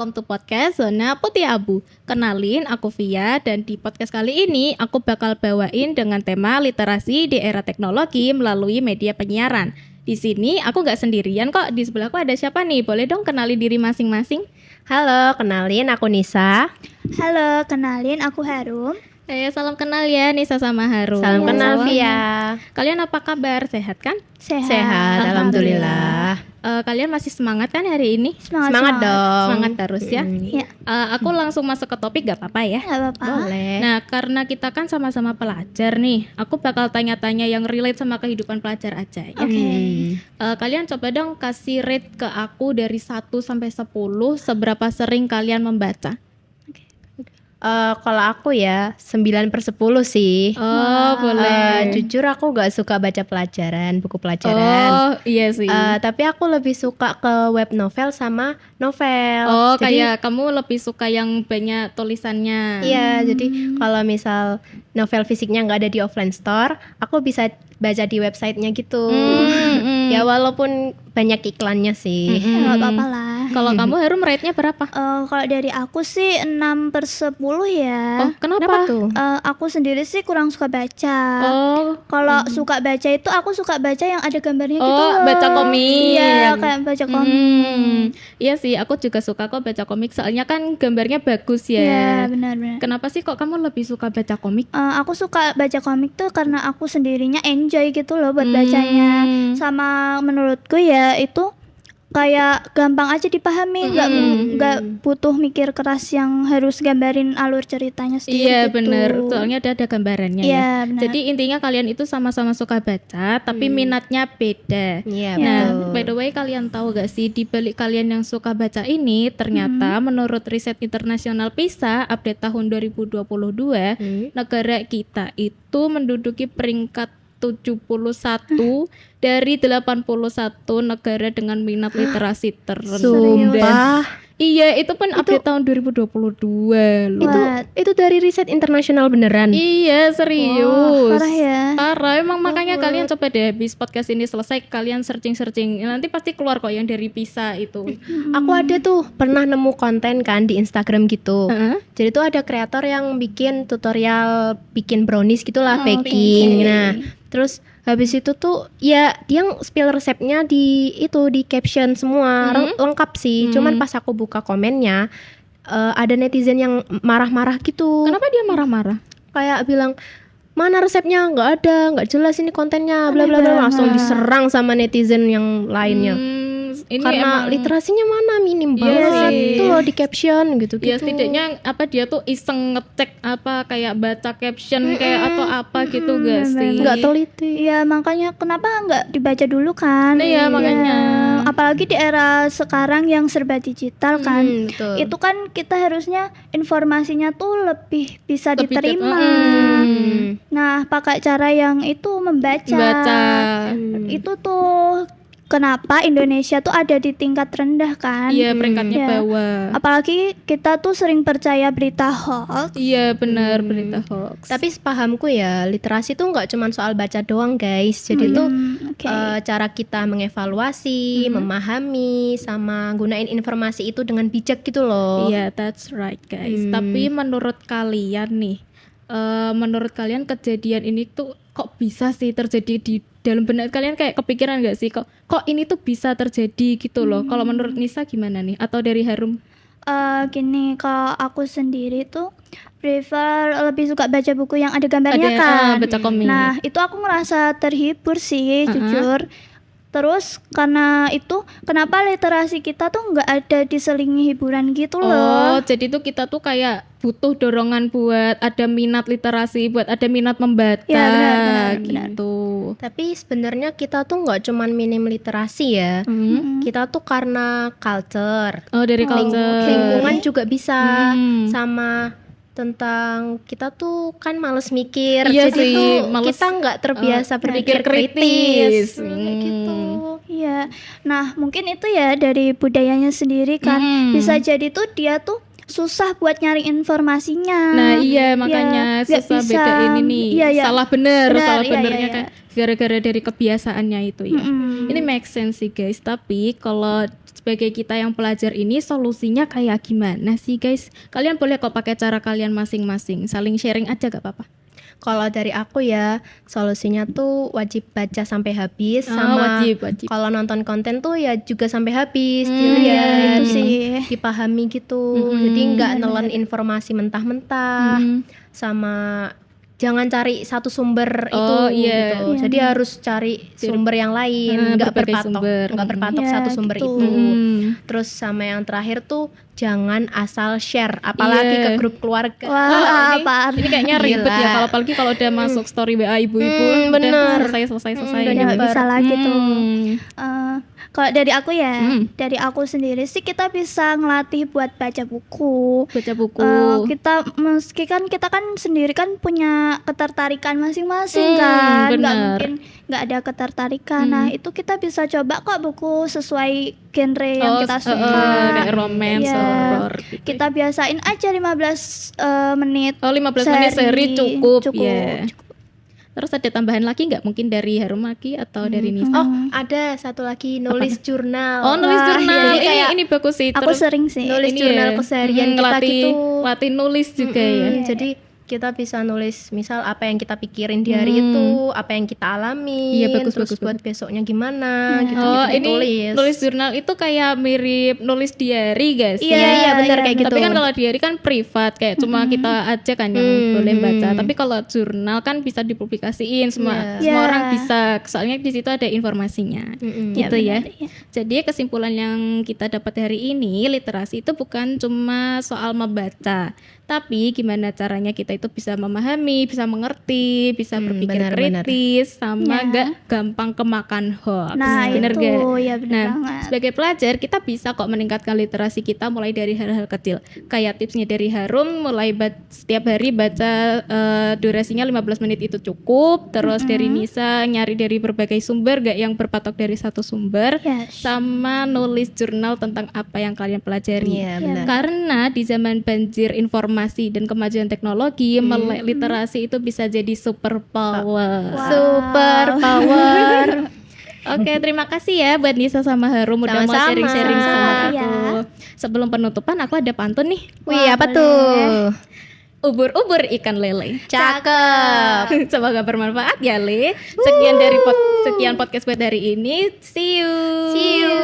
welcome to podcast Zona Putih Abu. Kenalin, aku Via dan di podcast kali ini aku bakal bawain dengan tema literasi di era teknologi melalui media penyiaran. Di sini aku nggak sendirian kok, di sebelahku ada siapa nih? Boleh dong kenali diri masing-masing? Halo, kenalin aku Nisa. Halo, kenalin aku Harum. Salam kenal ya Nisa sama Harum. Salam kenal Via. Kalian apa kabar? Sehat kan? Sehat, alhamdulillah. Kalian masih semangat kan hari ini? Semangat dong. Semangat terus ya. Ya, Aku langsung masuk ke topik gak apa-apa ya? nggak apa-apa. Boleh. Nah, karena kita kan sama-sama pelajar nih, aku bakal tanya-tanya yang relate sama kehidupan pelajar aja ya. Oke. Kalian coba dong kasih rate ke aku dari 1 sampai 10, seberapa sering kalian membaca? Kalau aku ya 9/10 sih. Oh, boleh. Jujur aku gak suka baca buku pelajaran. Oh, iya sih. Tapi aku lebih suka ke web novel sama novel. Oh, Jadi, kayak kamu lebih suka yang banyak tulisannya. iya, jadi kalau misal novel fisiknya nggak ada di offline store, aku bisa baca di websitenya gitu. Ya walaupun banyak iklannya sih. Nggak apa-apa lah. Kalau kamu Harum rate-nya berapa? Kalau dari aku sih 6/10 ya. Oh, kenapa? Kenapa tuh? Aku sendiri sih kurang suka baca. Oh, Kalau suka baca itu aku suka baca yang ada gambarnya gitu Oh, loh. baca komik. Iya, kayak baca komik. Iya sih, aku juga suka kok baca komik. Soalnya kan gambarnya bagus ya. Iya, benar-benar. Kenapa sih kok kamu lebih suka baca komik? Aku suka baca komik tuh karena aku sendirinya enjoy gitu loh buat bacanya. Sama menurutku ya itu kayak gampang aja dipahami, nggak butuh mikir keras yang harus gambarin alur ceritanya sendiri Iya gitu. bener, soalnya ada gambarannya Iya, ya. benar. Jadi intinya kalian itu sama-sama suka baca, tapi minatnya beda. Iya, Nah, betul. by the way kalian tahu gak sih di balik kalian yang suka baca ini, ternyata menurut riset internasional PISA update tahun 2022, negara kita itu menduduki peringkat 71 dari 81 negara dengan minat literasi terendah. Sumpah. Iya, itu pun update tahun 2022 loh. Itu dari riset internasional beneran. Iya, serius. Parah ya. Parah, emang makanya kalian coba deh habis podcast ini selesai kalian searching-searching. Nanti pasti keluar kok yang dari PISA itu. Aku ada tuh pernah nemu konten kan di Instagram gitu. Heeh. Jadi tuh ada kreator yang bikin tutorial bikin brownies gitulah, baking. Nah, terus habis itu tuh ya dia spill resepnya di caption semua lengkap sih. Cuman pas aku buka komennya ada netizen yang marah-marah gitu. Kenapa dia marah-marah? Kayak bilang mana resepnya, nggak jelas ini kontennya, bla bla bla, langsung diserang sama netizen yang lainnya. Ini Karena emang literasinya mana minim Iya banget sih. tuh loh di caption gitu-gitu. ya setidaknya apa dia tuh iseng ngecek apa kayak baca caption kayak atau apa gitu gak sih? nggak teliti. Iya, makanya kenapa nggak dibaca dulu kan? Iya, makanya. Apalagi di era sekarang yang serba digital kan. Betul. Itu kan kita harusnya informasinya tuh lebih bisa Lebih diterima. Nah, pakai cara yang itu membaca. Baca. Itu tuh kenapa Indonesia tuh ada di tingkat rendah kan? Iya, peringkatnya Iya. bawah. Apalagi kita tuh sering percaya berita hoax. Iya, benar berita hoax. Tapi sepahamku ya literasi tuh nggak cuma soal baca doang guys. Jadi tuh Oke. cara kita mengevaluasi, memahami, sama gunain informasi itu dengan bijak gitu loh. Iya, that's right guys. Tapi menurut kalian nih, menurut kalian kejadian ini tuh kok bisa sih terjadi di dalam benak kalian, kayak kepikiran gak sih kok ini tuh bisa terjadi gitu loh. Kalau menurut Nisa gimana nih? Atau dari Harum? Gini, kalau aku sendiri tuh prefer lebih suka baca buku yang ada gambarnya kan. baca komik. Nah, itu aku ngerasa terhibur sih, jujur. Terus karena itu kenapa literasi kita tuh nggak ada diselingi hiburan gitu Oh, loh. jadi tuh kita tuh kayak butuh dorongan buat ada minat literasi, buat ada minat membaca Ya, benar. gitu. Tapi sebenarnya kita tuh nggak cuman minim literasi ya. Kita tuh karena culture, Oh, dari culture. lingkungan juga bisa, sama tentang kita tuh kan males mikir. Iya Jadi sih, tuh males, kita nggak terbiasa berpikir kritis. kritis. Kayak gitu. Iya. Nah, mungkin itu ya dari budayanya sendiri kan. Bisa jadi tuh dia tuh susah buat nyari informasinya. Nah iya makanya nggak susah bisa. bedain ini Iya, iya. salah bener Benar, salah iya, benernya iya, kan gara-gara dari kebiasaannya itu ya. Mm-mm. Ini make sense sih guys. Tapi kalau sebagai kita yang pelajar ini solusinya kayak gimana sih guys? Kalian boleh kok pakai cara kalian masing-masing. Saling sharing aja gak apa-apa. Kalau dari aku ya solusinya tuh wajib baca sampai habis, Wajib. kalau nonton konten tuh ya juga sampai habis, Ya, dilihat, itu sih. dipahami gitu. Jadi nggak nelen informasi mentah-mentah, sama jangan cari satu sumber itu iya. gitu. Jadi harus cari sumber yang lain, nggak berbagai berpatok, sumber. nggak berpatok Ya, satu sumber gitu. itu. Terus sama yang terakhir tuh jangan asal share, apalagi Iya. ke grup keluarga. Wah, ini, apaan? ini kayaknya ribet Gila. ya kalau apalagi kalau udah masuk story WA ibu-ibu udah bener. selesai Udah Udah nggak nyebar. bisa lagi tuh. Hmm. Kalau dari aku ya, dari aku sendiri sih kita bisa ngelatih buat baca buku. Baca buku. Kita meski kan kita kan sendiri kan punya ketertarikan masing-masing kan, nggak bener. mungkin nggak ada ketertarikan. Nah itu kita bisa coba kok buku sesuai genre yang kita suka. Kayak romance, Iya. horror gitu. Kita biasain aja 15 menit. 15 menit sehari cukup, ya. cukup. Terus ada tambahan lagi nggak mungkin dari Harumaki atau dari Nisa? Oh, ada satu lagi nulis jurnal. Oh, nulis Wah, jurnal. jadi kayak Ini bagus sih. Aku Terus sering sih. nulis ini jurnal ya, keseharian kita ngelatih, gitu. latih nulis juga ya. Jadi kita bisa nulis misal apa yang kita pikirin di hari itu, apa yang kita alami, Iya, bagus, terus bagus, buat besoknya gimana gitu Oh, gitu ini ditulis. nulis jurnal itu kayak mirip nulis diary guys. Iya, benar kayak gitu. Tapi kan kalau diary kan privat kayak cuma kita aja kan yang boleh baca. Tapi kalau jurnal kan bisa dipublikasiin semua Iya. semua orang bisa. Soalnya di situ ada informasinya. Gitu ya. Jadi kesimpulan yang kita dapat hari ini, literasi itu bukan cuma soal membaca, tapi gimana caranya kita itu bisa memahami, bisa mengerti, bisa berpikir benar-benar. kritis, sama Ya. gak gampang kemakan hoax. Nah Bener itu gak? ya benar Nah, banget. sebagai pelajar kita bisa kok meningkatkan literasi kita mulai dari hal-hal kecil. Kayak tipsnya dari Harum, mulai setiap hari baca durasinya 15 menit itu cukup. Terus dari Nisa nyari dari berbagai sumber, gak yang berpatok dari satu sumber. Yes. Sama nulis jurnal tentang apa yang kalian pelajari. Iya, benar. Karena di zaman banjir informasi dan kemajuan teknologi, melek literasi itu bisa jadi super power. Super power. Oke, terima kasih ya buat Nisa sama Harum udah mau Sama-sama. sharing-sharing sama aku. Iya. Sebelum penutupan aku ada pantun nih. Wih, apa tuh? Ubur-ubur ikan lele. Cakep. Semoga bermanfaat ya, Le. Sekian podcast buat hari ini. See you. See you.